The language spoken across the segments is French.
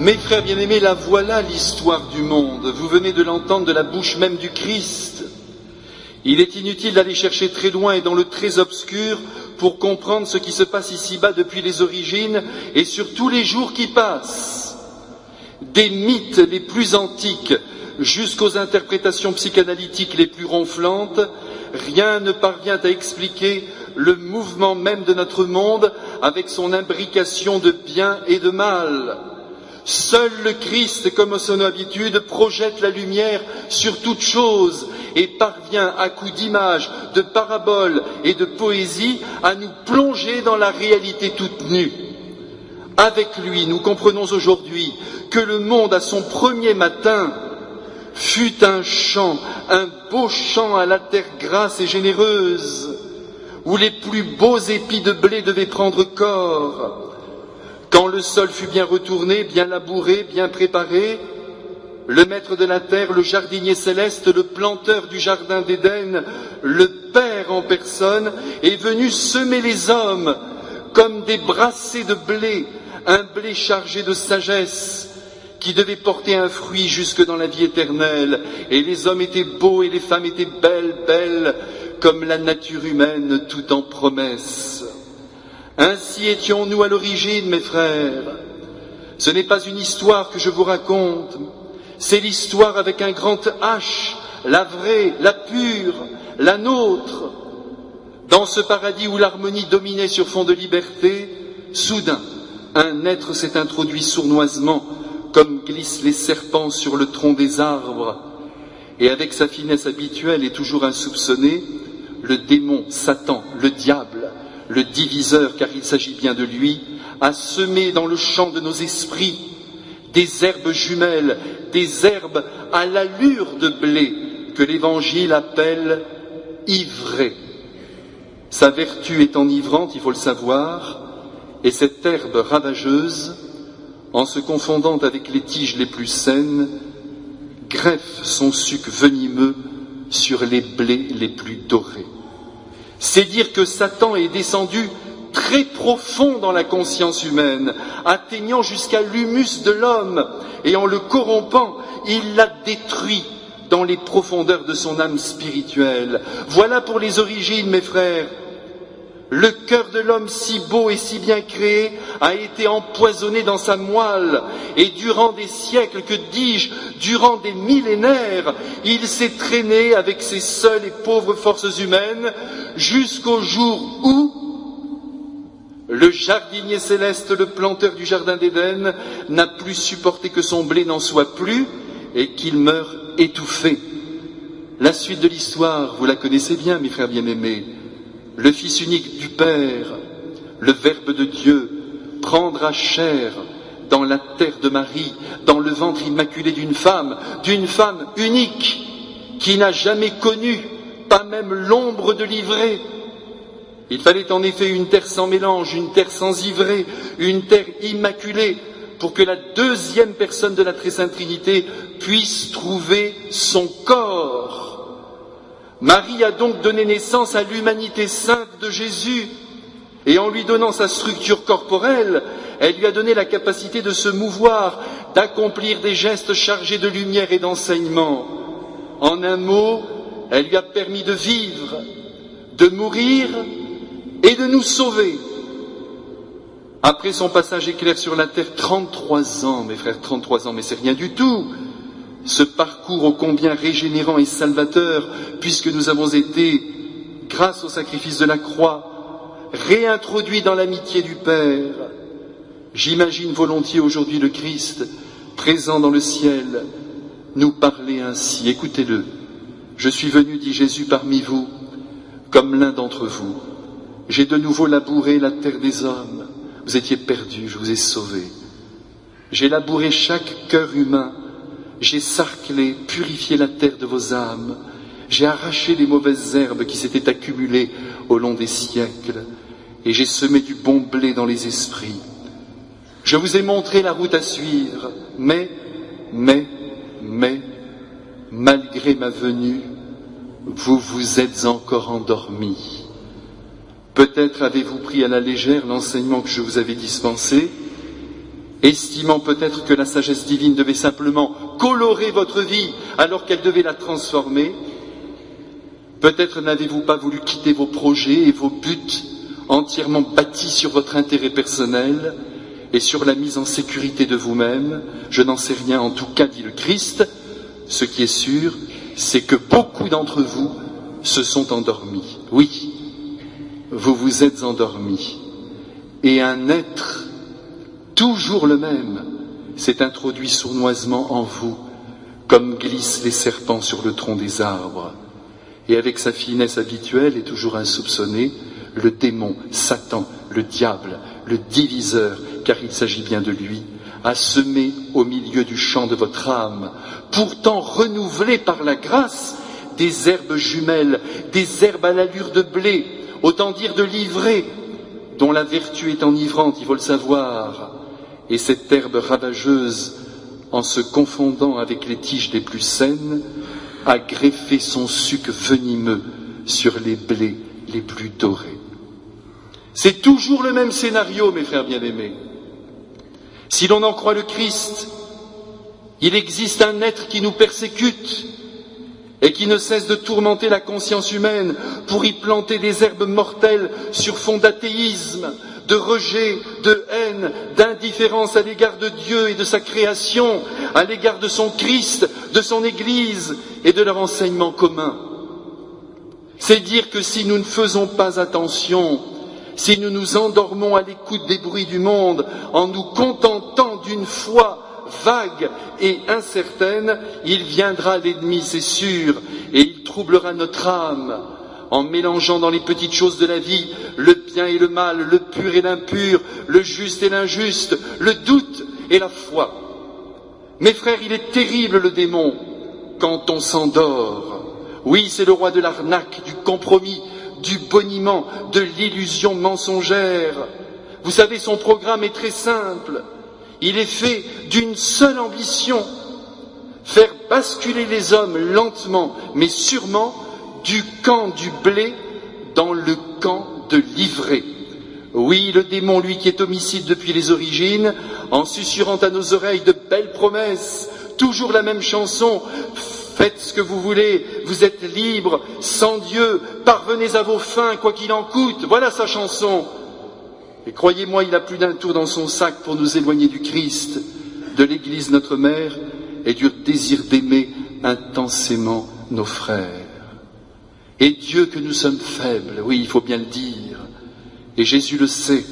Mes frères bien-aimés, la voilà l'histoire du monde. Vous venez de l'entendre de la bouche même du Christ. Il est inutile d'aller chercher très loin et dans le très obscur pour comprendre ce qui se passe ici-bas depuis les origines et sur tous les jours qui passent. Des mythes les plus antiques jusqu'aux interprétations psychanalytiques les plus ronflantes, rien ne parvient à expliquer le mouvement même de notre monde avec son imbrication de bien et de mal. Seul le Christ, comme à son habitude, projette la lumière sur toute chose et parvient, à coups d'images, de paraboles et de poésie, à nous plonger dans la réalité toute nue. Avec lui, nous comprenons aujourd'hui que le monde, à son premier matin, fut un champ, un beau champ à la terre grasse et généreuse, où les plus beaux épis de blé devaient prendre corps. Quand le sol fut bien retourné, bien labouré, bien préparé, le maître de la terre, le jardinier céleste, le planteur du jardin d'Éden, le Père en personne, est venu semer les hommes comme des brassées de blé, un blé chargé de sagesse, qui devait porter un fruit jusque dans la vie éternelle. Et les hommes étaient beaux et les femmes étaient belles, belles, comme la nature humaine tout en promesse. Ainsi étions-nous à l'origine, mes frères. Ce n'est pas une histoire que je vous raconte, c'est l'histoire avec un grand H, la vraie, la pure, la nôtre. Dans ce paradis où l'harmonie dominait sur fond de liberté, soudain, un être s'est introduit sournoisement, comme glissent les serpents sur le tronc des arbres. Et avec sa finesse habituelle et toujours insoupçonnée, le démon, Satan, le diable, le diviseur, car il s'agit bien de lui, a semé dans le champ de nos esprits des herbes jumelles, des herbes à l'allure de blé, que l'Évangile appelle ivrées. Sa vertu est enivrante, il faut le savoir, et cette herbe ravageuse, en se confondant avec les tiges les plus saines, greffe son suc venimeux sur les blés les plus dorés. C'est dire que Satan est descendu très profond dans la conscience humaine, atteignant jusqu'à l'humus de l'homme, et en le corrompant, il l'a détruit dans les profondeurs de son âme spirituelle. Voilà pour les origines, mes frères. Le cœur de l'homme si beau et si bien créé a été empoisonné dans sa moelle, et durant des siècles, que dis-je, durant des millénaires, il s'est traîné avec ses seules et pauvres forces humaines, jusqu'au jour où le jardinier céleste, le planteur du jardin d'Éden, n'a plus supporté que son blé n'en soit plus, et qu'il meure étouffé. La suite de l'histoire, vous la connaissez bien, mes frères bien-aimés. Le Fils unique du Père, le Verbe de Dieu, prendra chair dans la terre de Marie, dans le ventre immaculé d'une femme unique, qui n'a jamais connu, pas même l'ombre de l'ivrée. Il fallait en effet une terre sans mélange, une terre sans ivrée, une terre immaculée, pour que la deuxième personne de la Très Sainte Trinité puisse trouver son corps. Marie a donc donné naissance à l'humanité sainte de Jésus, et en lui donnant sa structure corporelle, elle lui a donné la capacité de se mouvoir, d'accomplir des gestes chargés de lumière et d'enseignement. En un mot, elle lui a permis de vivre, de mourir et de nous sauver. Après son passage éclair sur la terre, 33 ans, mes frères, 33 ans, mais c'est rien du tout. Ce parcours ô combien régénérant et salvateur, puisque nous avons été, grâce au sacrifice de la croix, réintroduits dans l'amitié du Père. J'imagine volontiers aujourd'hui le Christ, présent dans le ciel, nous parler ainsi. Écoutez-le. Je suis venu, dit Jésus, parmi vous, comme l'un d'entre vous. J'ai de nouveau labouré la terre des hommes. Vous étiez perdus, je vous ai sauvés. J'ai labouré chaque cœur humain. J'ai sarclé, purifié la terre de vos âmes. J'ai arraché les mauvaises herbes qui s'étaient accumulées au long des siècles. Et j'ai semé du bon blé dans les esprits. Je vous ai montré la route à suivre. Mais, malgré ma venue, vous vous êtes encore endormis. Peut-être avez-vous pris à la légère l'enseignement que je vous avais dispensé, estimant peut-être que la sagesse divine devait simplement colorer votre vie alors qu'elle devait la transformer. Peut-être n'avez-vous pas voulu quitter vos projets et vos buts entièrement bâtis sur votre intérêt personnel et sur la mise en sécurité de vous-même. Je n'en sais rien, en tout cas, dit le Christ. Ce qui est sûr, c'est que beaucoup d'entre vous se sont endormis. Oui, vous vous êtes endormis. Et un être, toujours le même, s'est introduit sournoisement en vous, comme glissent les serpents sur le tronc des arbres. Et avec sa finesse habituelle et toujours insoupçonnée, le démon, Satan, le diable, le diviseur, car il s'agit bien de lui, a semé au milieu du champ de votre âme, pourtant renouvelé par la grâce, des herbes jumelles, des herbes à l'allure de blé, autant dire de livrée, dont la vertu est enivrante, il faut le savoir. Et cette herbe ravageuse, en se confondant avec les tiges les plus saines, a greffé son suc venimeux sur les blés les plus dorés. C'est toujours le même scénario, mes frères bien-aimés. Si l'on en croit le Christ, il existe un être qui nous persécute et qui ne cesse de tourmenter la conscience humaine pour y planter des herbes mortelles sur fond d'athéisme, de rejet, de haine, d'indifférence à l'égard de Dieu et de sa création, à l'égard de son Christ, de son Église et de leur enseignement commun. C'est dire que si nous ne faisons pas attention, si nous nous endormons à l'écoute des bruits du monde, en nous contentant d'une foi vague et incertaine, il viendra l'ennemi, c'est sûr, et il troublera notre âme, en mélangeant dans les petites choses de la vie le bien et le mal, le pur et l'impur, le juste et l'injuste, le doute et la foi. Mes frères, il est terrible le démon quand on s'endort. Oui, c'est le roi de l'arnaque, du compromis, du boniment, de l'illusion mensongère. Vous savez, son programme est très simple. Il est fait d'une seule ambition, faire basculer les hommes lentement, mais sûrement, du camp du blé dans le camp de l'ivrée. Oui, le démon, lui, qui est homicide depuis les origines, en susurrant à nos oreilles de belles promesses, toujours la même chanson, faites ce que vous voulez, vous êtes libres, sans Dieu, parvenez à vos fins, quoi qu'il en coûte, voilà sa chanson. Et croyez-moi, il a plus d'un tour dans son sac pour nous éloigner du Christ, de l'Église notre mère et du désir d'aimer intensément nos frères. Et Dieu que nous sommes faibles, oui, il faut bien le dire, et Jésus le sait.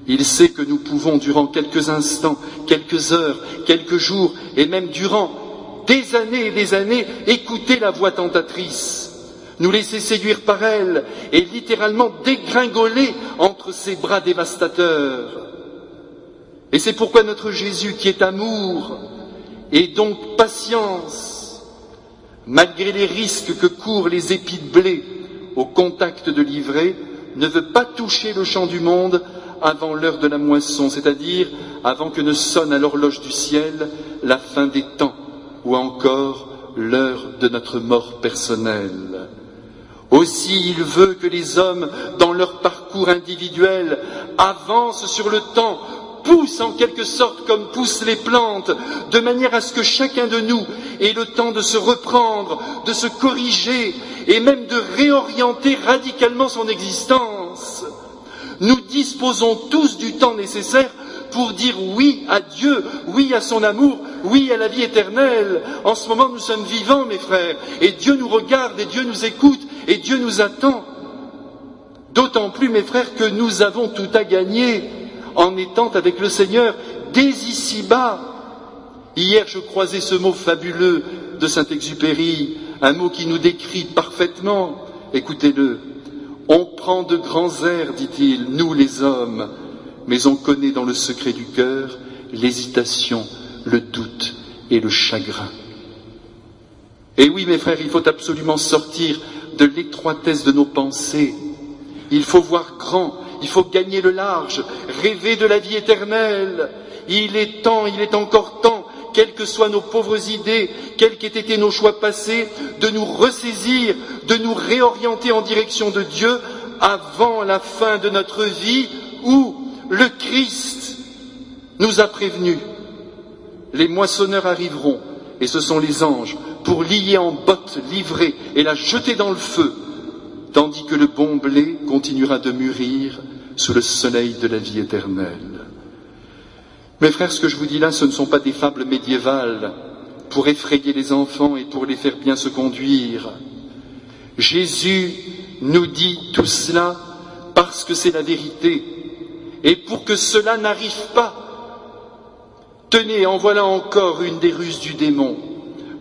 Il sait que nous pouvons, durant quelques instants, quelques heures, quelques jours, et même durant des années et des années, écouter la voix tentatrice, nous laisser séduire par elle et littéralement dégringoler entre ses bras dévastateurs. Et c'est pourquoi notre Jésus, qui est amour et donc patience, malgré les risques que courent les épis de blé au contact de l'ivraie, ne veut pas toucher le champ du monde avant l'heure de la moisson, c'est-à-dire avant que ne sonne à l'horloge du ciel la fin des temps, ou encore l'heure de notre mort personnelle. Aussi, il veut que les hommes, dans leur parcours individuel, avancent sur le temps, poussent en quelque sorte comme poussent les plantes, de manière à ce que chacun de nous ait le temps de se reprendre, de se corriger et même de réorienter radicalement son existence. Nous disposons tous du temps nécessaire pour dire oui à Dieu, oui à son amour, oui à la vie éternelle. En ce moment, nous sommes vivants, mes frères, et Dieu nous regarde, et Dieu nous écoute, et Dieu nous attend. D'autant plus, mes frères, que nous avons tout à gagner en étant avec le Seigneur dès ici-bas. Hier, je croisais ce mot fabuleux de Saint-Exupéry, un mot qui nous décrit parfaitement. Écoutez-le. On prend de grands airs, dit-il, nous les hommes, mais on connaît dans le secret du cœur l'hésitation, le doute et le chagrin. Et oui, mes frères, il faut absolument sortir de l'étroitesse de nos pensées. Il faut voir grand, il faut gagner le large, rêver de la vie éternelle. Il est temps, il est encore temps, quelles que soient nos pauvres idées, quels qu'aient été nos choix passés, de nous ressaisir, de nous réorienter en direction de Dieu avant la fin de notre vie où le Christ nous a prévenus. Les moissonneurs arriveront, et ce sont les anges, pour lier en bottes l'ivrée et la jeter dans le feu, tandis que le bon blé continuera de mûrir sous le soleil de la vie éternelle. Mes frères, ce que je vous dis là, ce ne sont pas des fables médiévales pour effrayer les enfants et pour les faire bien se conduire. Jésus nous dit tout cela parce que c'est la vérité. Et pour que cela n'arrive pas, tenez, en voilà encore une des ruses du démon.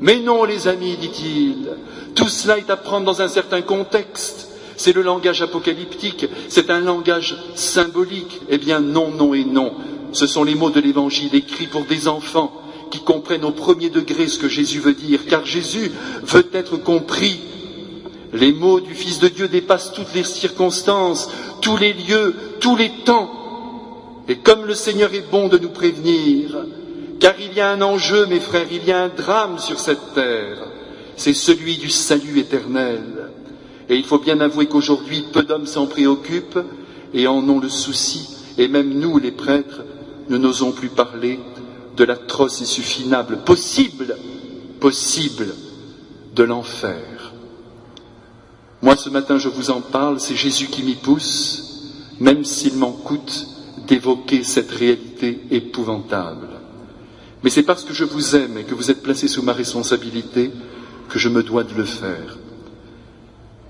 Mais non, les amis, dit-il, tout cela est à prendre dans un certain contexte. C'est le langage apocalyptique, c'est un langage symbolique. Eh bien non, non et non. Ce sont les mots de l'Évangile écrits pour des enfants qui comprennent au premier degré ce que Jésus veut dire, car Jésus veut être compris. Les mots du Fils de Dieu dépassent toutes les circonstances, tous les lieux, tous les temps. Et comme le Seigneur est bon de nous prévenir, car il y a un enjeu, mes frères, il y a un drame sur cette terre, c'est celui du salut éternel. Et il faut bien avouer qu'aujourd'hui, peu d'hommes s'en préoccupent et en ont le souci. Et même nous, les prêtres, nous n'osons plus parler de l'atroce et suffinable possible de l'enfer. Moi, ce matin, je vous en parle, c'est Jésus qui m'y pousse, même s'il m'en coûte d'évoquer cette réalité épouvantable. Mais c'est parce que je vous aime et que vous êtes placés sous ma responsabilité que je me dois de le faire.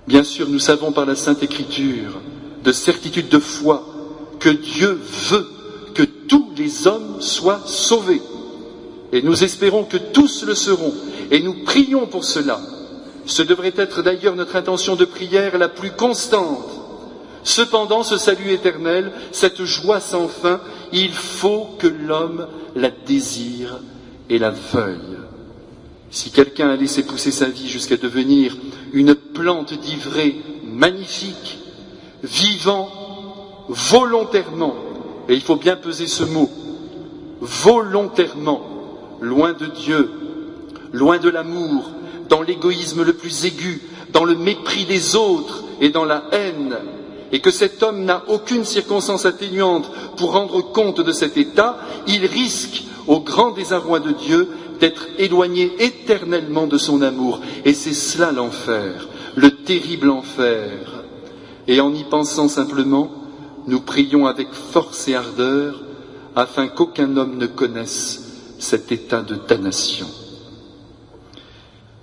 Bien sûr, nous savons par la Sainte Écriture, de certitude de foi, que Dieu veut que tous les hommes soient sauvés. Et nous espérons que tous le seront. Et nous prions pour cela. Ce devrait être d'ailleurs notre intention de prière la plus constante. Cependant, ce salut éternel, cette joie sans fin, il faut que l'homme la désire et la veuille. Si quelqu'un a laissé pousser sa vie jusqu'à devenir une plante d'ivrée magnifique, vivant volontairement, et il faut bien peser ce mot, volontairement, loin de Dieu, loin de l'amour, dans l'égoïsme le plus aigu, dans le mépris des autres et dans la haine, et que cet homme n'a aucune circonstance atténuante pour rendre compte de cet état, il risque, au grand désarroi de Dieu, d'être éloigné éternellement de son amour. Et c'est cela l'enfer, le terrible enfer. Et en y pensant simplement, nous prions avec force et ardeur afin qu'aucun homme ne connaisse cet état de damnation.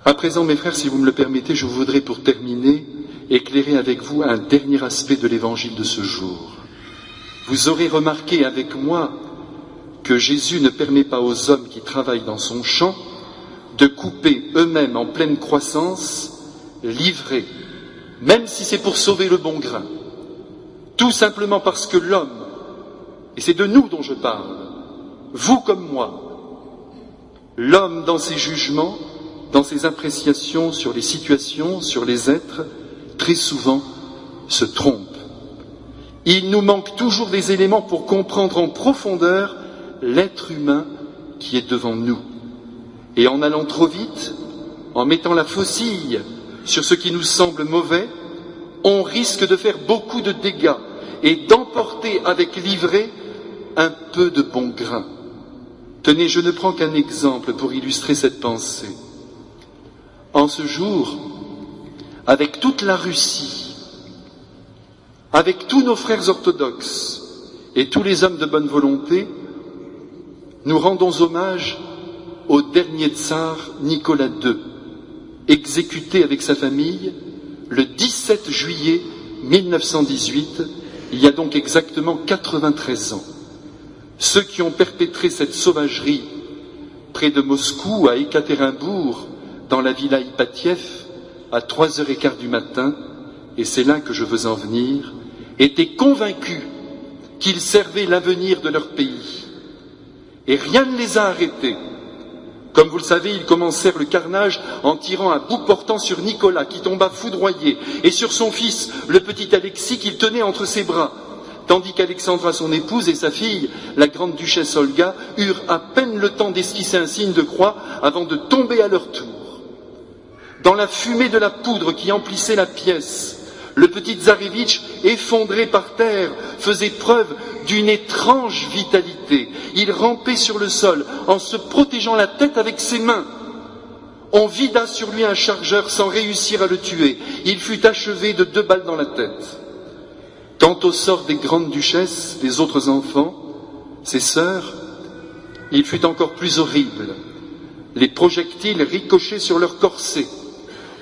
À présent, mes frères, si vous me le permettez, je voudrais pour terminer éclairer avec vous un dernier aspect de l'évangile de ce jour. Vous aurez remarqué avec moi que Jésus ne permet pas aux hommes qui travaillent dans son champ de couper eux-mêmes en pleine croissance l'ivraie, même si c'est pour sauver le bon grain. Tout simplement parce que l'homme, et c'est de nous dont je parle, vous comme moi, l'homme dans ses jugements, dans ses appréciations sur les situations, sur les êtres, très souvent se trompe. Il nous manque toujours des éléments pour comprendre en profondeur l'être humain qui est devant nous. Et en allant trop vite, en mettant la faucille sur ce qui nous semble mauvais, on risque de faire beaucoup de dégâts et d'emporter avec l'ivraie un peu de bon grain. Tenez, je ne prends qu'un exemple pour illustrer cette pensée. En ce jour, avec toute la Russie, avec tous nos frères orthodoxes et tous les hommes de bonne volonté, nous rendons hommage au dernier tsar Nicolas II, exécuté avec sa famille le 17 juillet 1918, il y a donc exactement 93 ans. Ceux qui ont perpétré cette sauvagerie près de Moscou, à Ekaterinbourg, dans la villa Ipatiev, à 3h15 du matin, et c'est là que je veux en venir, étaient convaincus qu'ils servaient l'avenir de leur pays. Et rien ne les a arrêtés. Comme vous le savez, ils commencèrent le carnage en tirant un bouc portant sur Nicolas, qui tomba foudroyé, et sur son fils, le petit Alexis, qu'il tenait entre ses bras, tandis qu'Alexandra, son épouse, et sa fille, la grande duchesse Olga, eurent à peine le temps d'esquisser un signe de croix avant de tomber à leur tour. Dans la fumée de la poudre qui emplissait la pièce, Le petit tsarevitch, effondré par terre, faisait preuve d'une étrange vitalité. Il rampait sur le sol en se protégeant la tête avec ses mains. On vida sur lui un chargeur sans réussir à le tuer. Il fut achevé de 2 balles dans la tête. Quant au sort des grandes duchesses, des autres enfants, ses sœurs, il fut encore plus horrible. Les projectiles ricochaient sur leurs corsets.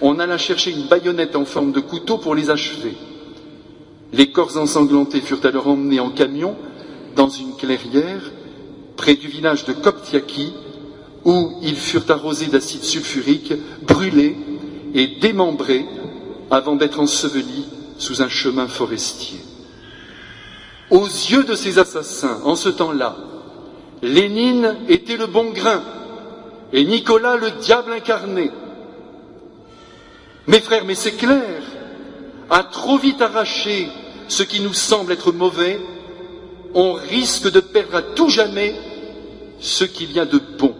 On alla chercher une baïonnette en forme de couteau pour les achever. Les corps ensanglantés furent alors emmenés en camion dans une clairière près du village de Koptiaki, où ils furent arrosés d'acide sulfurique, brûlés et démembrés avant d'être ensevelis sous un chemin forestier. Aux yeux de ces assassins, en ce temps-là, Lénine était le bon grain et Nicolas le diable incarné. Mes frères, mais c'est clair, à trop vite arracher ce qui nous semble être mauvais, on risque de perdre à tout jamais ce qu'il y a de bon.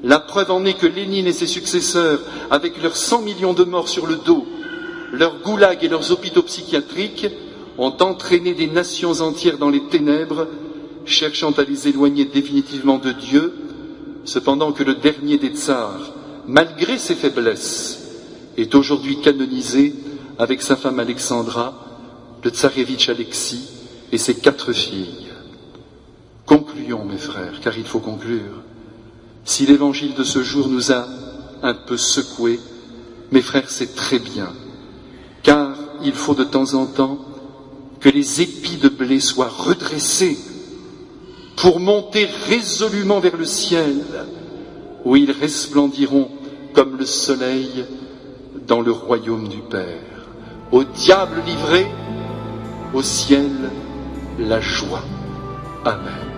La preuve en est que Lénine et ses successeurs, avec leurs 100 millions de morts sur le dos, leurs goulags et leurs hôpitaux psychiatriques, ont entraîné des nations entières dans les ténèbres, cherchant à les éloigner définitivement de Dieu, cependant que le dernier des tsars, malgré ses faiblesses, est aujourd'hui canonisé avec sa femme Alexandra, le tsarevitch Alexis et ses 4 filles. Concluons, mes frères, car il faut conclure. Si l'évangile de ce jour nous a un peu secoués, mes frères, c'est très bien, car il faut de temps en temps que les épis de blé soient redressés pour monter résolument vers le ciel, où ils resplendiront comme le soleil dans le royaume du Père. Au diable livré, au ciel la joie. Amen.